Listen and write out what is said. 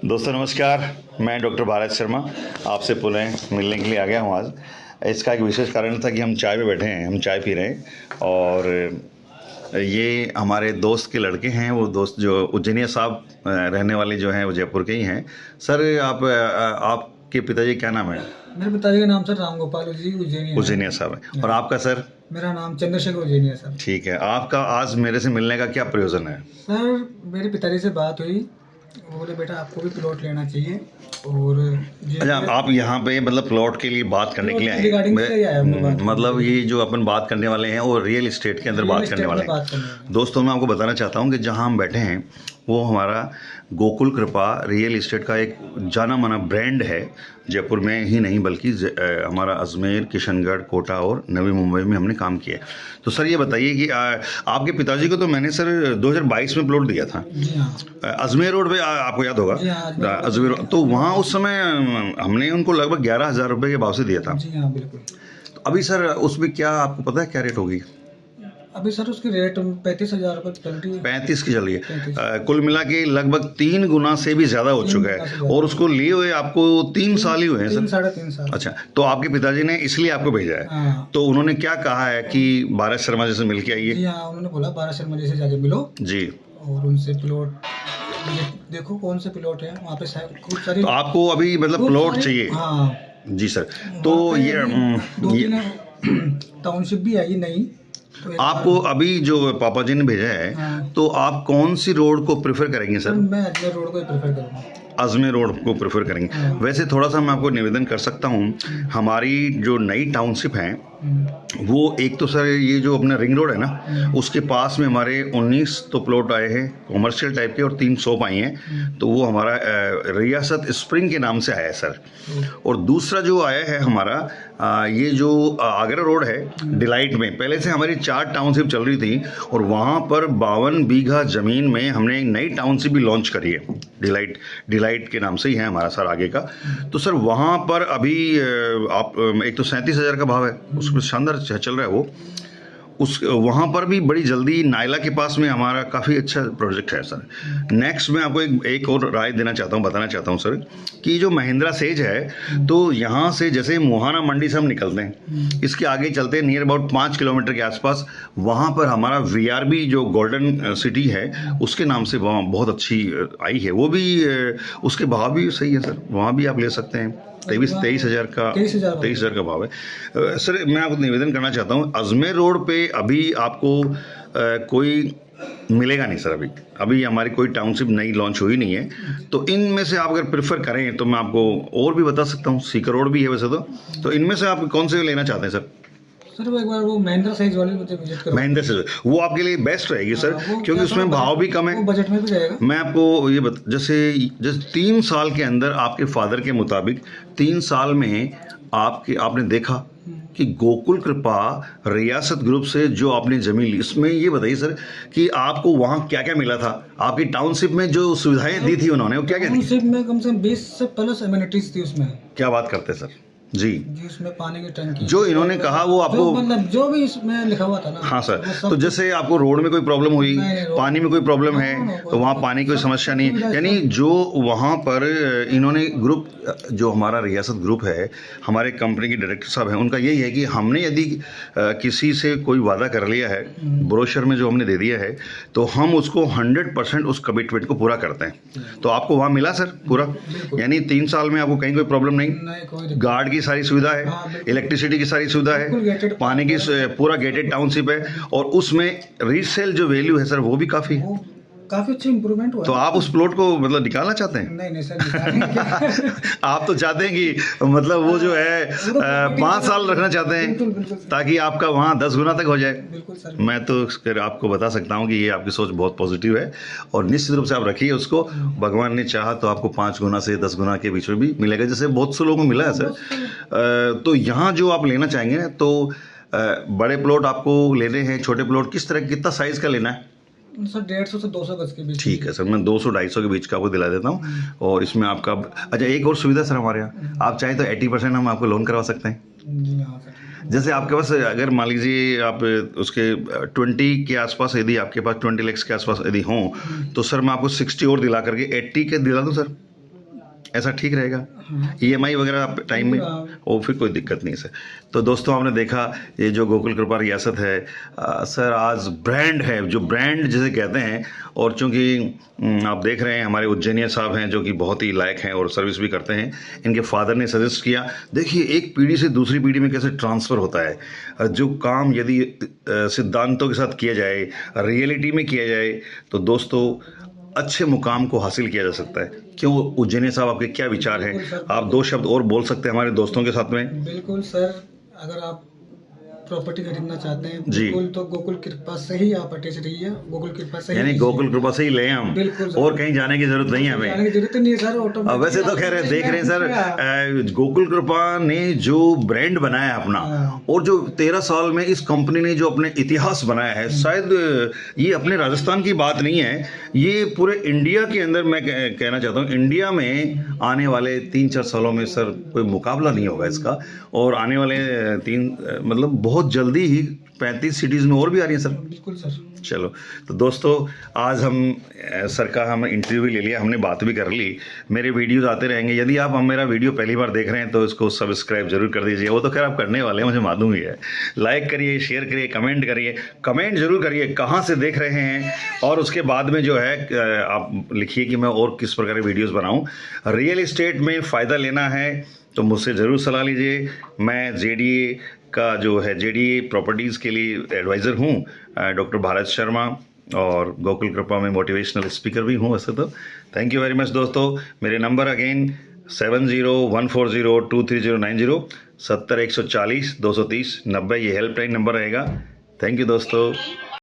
दोस्तों नमस्कार, मैं डॉक्टर भारत शर्मा आपसे पुनः मिलने के लिए आ गया हूँ। आज इसका एक विशेष कारण था कि हम चाय पे बैठे हैं, हम चाय पी रहे हैं और ये हमारे दोस्त के लड़के हैं। वो दोस्त जो उज्जैनिया साहब रहने वाले जो हैं वो जयपुर के ही हैं। सर आपके पिताजी क्या नाम है? मेरे पिताजी का नाम सर राम गोपाल जी उज्जैनिया साहब है। और आपका सर? मेरा नाम चंद्रशेखर उज्जैनिया सर। ठीक है। आपका आज मेरे से मिलने का क्या प्रयोजन है? सर मेरे पिताजी से बात हुई, वो बोले बेटा आपको भी प्लॉट लेना चाहिए। और अच्छा, आप यहाँ पे मतलब प्लॉट के लिए बात करने के लिए आए हैं? मतलब ये जो अपन बात करने वाले हैं वो रियल एस्टेट के अंदर बात करने वाले हैं। दोस्तों मैं आपको बताना चाहता हूँ कि जहाँ हम बैठे हैं वो हमारा गोकुल कृपा रियल एस्टेट का एक जाना माना ब्रांड है। जयपुर में ही नहीं बल्कि हमारा अजमेर, किशनगढ़, कोटा और नवी मुंबई में हमने काम किया है। तो सर ये बताइए कि आपके पिताजी को तो मैंने सर 2022 में प्लॉट दिया था अजमेर रोड पे, आपको याद होगा? अजमेर, तो वहाँ उस समय हमने उनको लगभग 11,000 रुपये के भाव से दिया था। जी हाँ बिल्कुल। तो अभी सर उसमें क्या आपको पता है क्या रेट होगी? अभी सर उसकी रेट 35,000 रुपये चल रही है। 35 की चल रही है। कुल मिला के लगभग 3 गुना से भी ज़्यादा हो चुका है। और उसको लिए हुए आपको 3 साल ही हुए हैं सर? 3-3.5 साल। अच्छा, तो आपके पिताजी ने इसलिए आपको भेजा है। हाँ। तो उन्होंने क्या कहा है कि भारत शर्मा जी से मिल के आइए? जी हाँ, उन्होंने बोला भारत शर्मा जी से जाके मिलो जी, और उनसे प्लॉट देखो कौन से प्लॉट है वहाँ पे खूब सारी। तो आपको अभी मतलब प्लॉट चाहिए? हाँ जी सर। तो ये टाउनशिप भी आई नहीं। तो आपको अभी जो पापा जी ने भेजा है, हाँ। तो आप कौन सी रोड को प्रेफर करेंगे सर? मैं अजमेर रोड को ही प्रेफर करूँगा। अजमेर रोड को प्रेफर करेंगे। हाँ। वैसे थोड़ा सा मैं आपको निवेदन कर सकता हूँ, हमारी जो नई टाउनशिप है वो एक तो सर ये जो अपना रिंग रोड है ना, उसके पास में हमारे 19 तो प्लॉट आए हैं कॉमर्शियल टाइप के और 3 शॉप आई हैं। तो वो हमारा रियासत स्प्रिंग के नाम से आया है सर। और दूसरा जो आया है हमारा ये जो आगरा रोड है डिलाइट में, पहले से हमारी 4 टाउनशिप चल रही थी और वहाँ पर 52 बीघा ज़मीन में हमने एक नई टाउनशिप भी लॉन्च करी है। डिलाइट के नाम से ही है हमारा सर आगे का। तो सर वहाँ पर अभी आप एक तो 37,000 का भाव है, उसमें शानदार चल रहा है वो। वहाँ पर भी बड़ी जल्दी नायला के पास में हमारा काफ़ी अच्छा प्रोजेक्ट है सर। नेक्स्ट मैं आपको एक और राय देना चाहता हूँ, बताना चाहता हूँ सर कि जो महिंद्रा सेज है, तो यहाँ से जैसे मोहाना मंडी से हम निकलते हैं, इसके आगे चलते हैं नियर अबाउट 5 किलोमीटर के आसपास, वहाँ पर हमारा VRB जो गोल्डन सिटी है उसके नाम से वहाँ बहुत अच्छी आई है। वो भी उसके भाव भी सही है सर, वहाँ भी आप ले सकते हैं। 23,000 का भाव है सर। मैं आपको निवेदन करना चाहता हूँ, अजमेर रोड पे अभी आपको कोई मिलेगा नहीं सर। अभी हमारी कोई टाउनशिप नई लॉन्च हुई नहीं है। तो इनमें से आप अगर प्रेफर करें तो मैं आपको और भी बता सकता हूँ, सीकर रोड भी है वैसे तो इनमें से आप कौन से लेना चाहते हैं सर? सर वो एक बार वो महिंद्रा साइज वाली मुझे विजिट करो। महिंद्रा साइज वो आपके लिए बेस्ट रहेगी सर, क्योंकि उसमें भाव भी कम है, बजट में भी रहेगा। मैं आपको ये जैसे 3 साल के अंदर आपके फादर के मुताबिक 3 साल में आपने देखा कि गोकुल कृपा रियासत ग्रुप से जो आपने जमीन ली, इसमें ये बताइए सर कि आपको वहाँ क्या क्या मिला था? आपकी टाउनशिप में जो सुविधाएं दी थी उन्होंने, वो क्या क्या दी? टाउनशिप में कम से कम 20 से प्लस एमिनिटीज थी उसमें। क्या बात करते हैं सर जी? उसमें पानी की टंकी जो इन्होंने कहा वो आपको मतलब जो भी इसमें लिखा हुआ था ना। हाँ सर। तो जैसे आपको रोड में कोई प्रॉब्लम हुई, पानी में कोई प्रॉब्लम है तो वहाँ पानी की कोई समस्या नहीं है, यानी जो वहाँ पर इन्होंने ग्रुप जो हमारा रियासत ग्रुप है, हमारे कंपनी के डायरेक्टर साहब हैं, उनका यही है कि हमने यदि किसी से कोई वादा कर लिया है, ब्रोशर में जो हमने दे दिया है, तो हम उसको 100% उस कमिटमेंट को पूरा करते हैं। तो आपको वहाँ मिला सर पूरा, यानी 3 साल में आपको कहीं कोई प्रॉब्लम नहीं, गार्ड की सारी सुविधा है, इलेक्ट्रिसिटी की सारी सुविधा है, पानी की पूरा गेटेड टाउनशिप है, और उसमें रीसेल जो वैल्यू है सर वो भी काफ़ी अच्छी इंप्रूवमेंट हुआ। तो आप उस प्लॉट को मतलब निकालना चाहते हैं? नहीं सर, आप तो चाहते हैं कि मतलब वो जो है 5 साल रखना चाहते हैं। बिल्कुल ताकि आपका वहाँ 10 गुना तक हो जाए। बिल्कुल सर। मैं तो आपको बता सकता हूँ कि ये आपकी सोच बहुत पॉजिटिव है और निश्चित रूप से आप रखिए उसको। भगवान ने चाहा तो आपको 5 गुना से 10 गुना के बीच में भी मिलेगा, जैसे बहुत से लोगों को मिला है सर। तो यहाँ जो आप लेना चाहेंगे तो बड़े प्लॉट आपको लेने हैं, छोटे प्लॉट किस तरह, कितना साइज का लेना है? सर 150 से 200 गज के बीच। ठीक है सर, मैं 200-250 के बीच का आपको दिला देता हूँ। और इसमें आपका अच्छा एक और सुविधा सर हमारे यहाँ, आप चाहें तो 80% हम आपको लोन करवा सकते हैं। जी हाँ सर। जैसे आपके पास अगर मान लीजिए आप उसके 20 के आसपास, यदि आपके पास 20 लाख के आसपास यदि हों, तो सर मैं आपको 60 और दिला करके 80 के दिला दूँ सर। ऐसा ठीक रहेगा? EMI वगैरह आप टाइम में, और फिर कोई दिक्कत नहीं सर। तो दोस्तों आपने देखा ये जो गोकुल कृपा रियासत है सर, आज ब्रांड है, जो ब्रांड जिसे कहते हैं। और चूंकि आप देख रहे हैं हमारे उज्जैनिया साहब हैं जो कि बहुत ही लायक हैं और सर्विस भी करते हैं। इनके फादर ने सजेस्ट किया, देखिए एक पीढ़ी से दूसरी पीढ़ी में कैसे ट्रांसफ़र होता है। जो काम यदि सिद्धांतों के साथ किया जाए, रियलिटी में किया जाए, तो दोस्तों अच्छे मुकाम को हासिल किया जा सकता है। क्यों उज्जैनी साहब, आपके क्या विचार हैं? आप 2 शब्द और बोल सकते हैं हमारे दोस्तों के साथ में। बिल्कुल सर, अगर आप प्रॉपर्टी खरीदना चाहते हैं जी, बिल्कुल, तो गोकुल कृपा से ही आप अटैच रहिए, गोकुल कृपा से ही यानी गोकुल कृपा से ही लें हम, बिल्कुल सर। और कहीं जाने की जरूरत नहीं है हमें। जाने की जरूरत नहीं है सर, ऑटोमेटिक। वैसे तो खैर देख रहे हैं सर, गोकुल कृपा ने जो ब्रांड बनाया है अपना, और जो 13 साल में इस कंपनी ने जो अपने इतिहास बनाया है, शायद ये अपने राजस्थान की बात नहीं है, ये पूरे इंडिया के अंदर, मैं कहना चाहता हूँ इंडिया में आने वाले 3-4 सालों में सर कोई मुकाबला नहीं होगा इसका। और आने वाले 3 मतलब बहुत जल्दी ही 35 सिटीज़ में और भी आ रही है सर। बिल्कुल सर। चलो, तो दोस्तों आज हम सर का हम इंटरव्यू भी ले लिया, हमने बात भी कर ली। मेरे वीडियोस आते रहेंगे। यदि आप मेरा वीडियो पहली बार देख रहे हैं तो इसको सब्सक्राइब जरूर कर दीजिए। वो तो खैर आप करने वाले हैं, मुझे मालूम ही है। लाइक करिए, शेयर करिए, कमेंट करिए। कमेंट जरूर करिए कहाँ से देख रहे हैं, और उसके बाद में जो है आप लिखिए कि मैं और किस प्रकार की वीडियोज़ बनाऊँ। रियल इस्टेट में फ़ायदा लेना है तो मुझसे ज़रूर सलाह लीजिए। मैं JDA का जो है JDA प्रॉपर्टीज़ के लिए एडवाइज़र हूँ, डॉक्टर भारत शर्मा, और गोकुल कृपा में मोटिवेशनल स्पीकर भी हूँ वैसे तो। थैंक यू वेरी मच दोस्तों। मेरे नंबर अगेन 7014023090, 70 140 230 90, ये हेल्पलाइन नंबर रहेगा। थैंक यू दोस्तों।